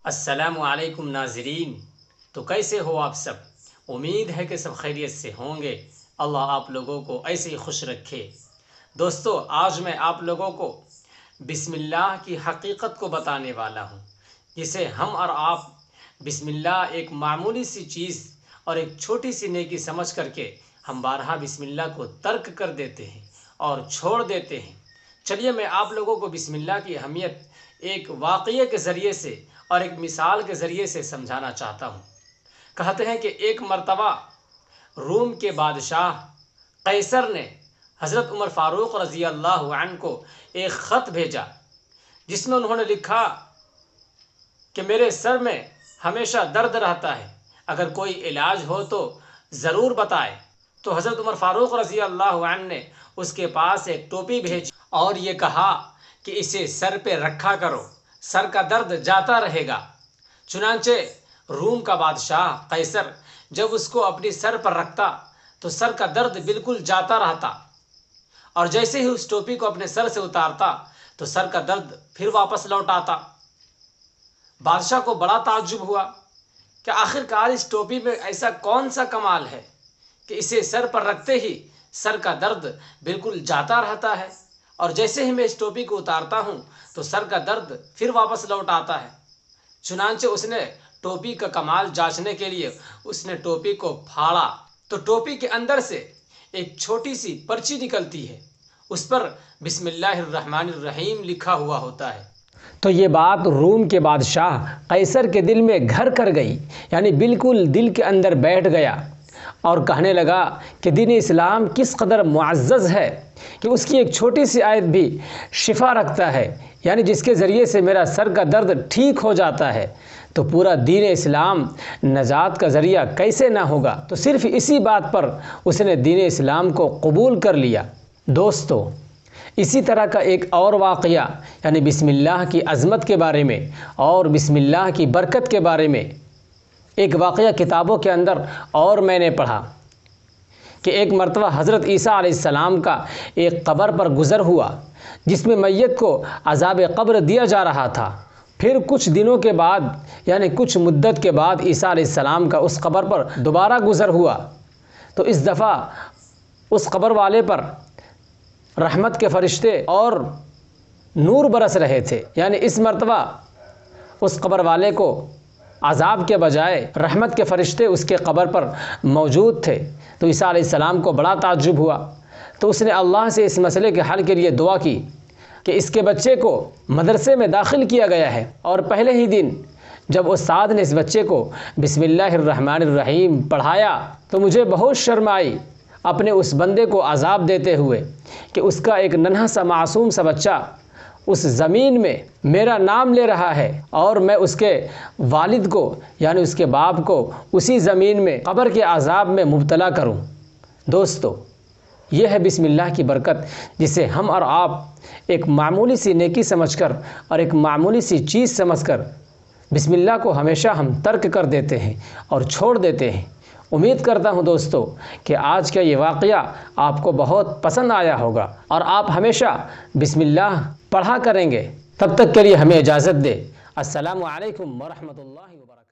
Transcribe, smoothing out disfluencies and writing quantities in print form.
السلام علیکم ناظرین، تو کیسے ہو آپ سب؟ امید ہے کہ سب خیریت سے ہوں گے۔ اللہ آپ لوگوں کو ایسے ہی خوش رکھے۔ دوستو، آج میں آپ لوگوں کو بسم اللہ کی حقیقت کو بتانے والا ہوں، جسے ہم اور آپ بسم اللہ ایک معمولی سی چیز اور ایک چھوٹی سی نیکی سمجھ کر کے ہم بارہا بسم اللہ کو ترک کر دیتے ہیں اور چھوڑ دیتے ہیں۔ چلیے میں آپ لوگوں کو بسم اللہ کی اہمیت ایک واقعے کے ذریعے سے اور ایک مثال کے ذریعے سے سمجھانا چاہتا ہوں۔ کہتے ہیں کہ ایک مرتبہ روم کے بادشاہ قیصر نے حضرت عمر فاروق رضی اللہ عنہ کو ایک خط بھیجا، جس میں انہوں نے لکھا کہ میرے سر میں ہمیشہ درد رہتا ہے، اگر کوئی علاج ہو تو ضرور بتائے۔ تو حضرت عمر فاروق رضی اللہ عنہ نے اس کے پاس ایک ٹوپی بھیجی اور یہ کہا کہ اسے سر پہ رکھا کرو، سر کا درد جاتا رہے گا۔ چنانچہ روم کا بادشاہ قیصر جب اس کو اپنی سر پر رکھتا تو سر کا درد بالکل جاتا رہتا، اور جیسے ہی اس ٹوپی کو اپنے سر سے اتارتا تو سر کا درد پھر واپس لوٹ آتا۔ بادشاہ کو بڑا تعجب ہوا کہ آخرکار اس ٹوپی میں ایسا کون سا کمال ہے کہ اسے سر پر رکھتے ہی سر کا درد بالکل جاتا رہتا ہے، اور جیسے ہی میں اس ٹوپی کو اتارتا ہوں تو سر کا درد پھر واپس لوٹ آتا ہے۔ چنانچہ اس نے ٹوپی کا کمال جانچنے کے لیے اس نے ٹوپی کو پھاڑا تو ٹوپی کے اندر سے ایک چھوٹی سی پرچی نکلتی ہے، اس پر بسم اللہ الرحمن الرحیم لکھا ہوا ہوتا ہے۔ تو یہ بات روم کے بادشاہ قیصر کے دل میں گھر کر گئی، یعنی بالکل دل کے اندر بیٹھ گیا، اور کہنے لگا کہ دین اسلام کس قدر معزز ہے کہ اس کی ایک چھوٹی سی آیت بھی شفا رکھتا ہے، یعنی جس کے ذریعے سے میرا سر کا درد ٹھیک ہو جاتا ہے، تو پورا دین اسلام نجات کا ذریعہ کیسے نہ ہوگا۔ تو صرف اسی بات پر اس نے دین اسلام کو قبول کر لیا۔ دوستو، اسی طرح کا ایک اور واقعہ، یعنی بسم اللہ کی عظمت کے بارے میں اور بسم اللہ کی برکت کے بارے میں ایک واقعہ کتابوں کے اندر اور میں نے پڑھا کہ ایک مرتبہ حضرت عیسیٰ علیہ السلام کا ایک قبر پر گزر ہوا، جس میں میت کو عذاب قبر دیا جا رہا تھا۔ پھر کچھ دنوں کے بعد، یعنی کچھ مدت کے بعد عیسیٰ علیہ السلام کا اس قبر پر دوبارہ گزر ہوا، تو اس دفعہ اس قبر والے پر رحمت کے فرشتے اور نور برس رہے تھے، یعنی اس مرتبہ اس قبر والے کو عذاب کے بجائے رحمت کے فرشتے اس کے قبر پر موجود تھے۔ تو عیسیٰ علیہ السلام کو بڑا تعجب ہوا، تو اس نے اللہ سے اس مسئلے کے حل کے لیے دعا کی کہ اس کے بچے کو مدرسے میں داخل کیا گیا ہے، اور پہلے ہی دن جب استاد نے اس بچے کو بسم اللہ الرحمن الرحیم پڑھایا تو مجھے بہت شرم آئی اپنے اس بندے کو عذاب دیتے ہوئے کہ اس کا ایک ننھا سا معصوم سا بچہ اس زمین میں میرا نام لے رہا ہے، اور میں اس کے والد کو، یعنی اس کے باپ کو، اسی زمین میں قبر کے عذاب میں مبتلا کروں۔ دوستو، یہ ہے بسم اللہ کی برکت، جسے ہم اور آپ ایک معمولی سی نیکی سمجھ کر اور ایک معمولی سی چیز سمجھ کر بسم اللہ کو ہمیشہ ہم ترک کر دیتے ہیں اور چھوڑ دیتے ہیں۔ امید کرتا ہوں دوستو کہ آج کا یہ واقعہ آپ کو بہت پسند آیا ہوگا، اور آپ ہمیشہ بسم اللہ پڑھا کریں گے۔ تب تک کے لیے ہمیں اجازت دے۔ السلام علیکم ورحمۃ اللہ وبرکاتہ۔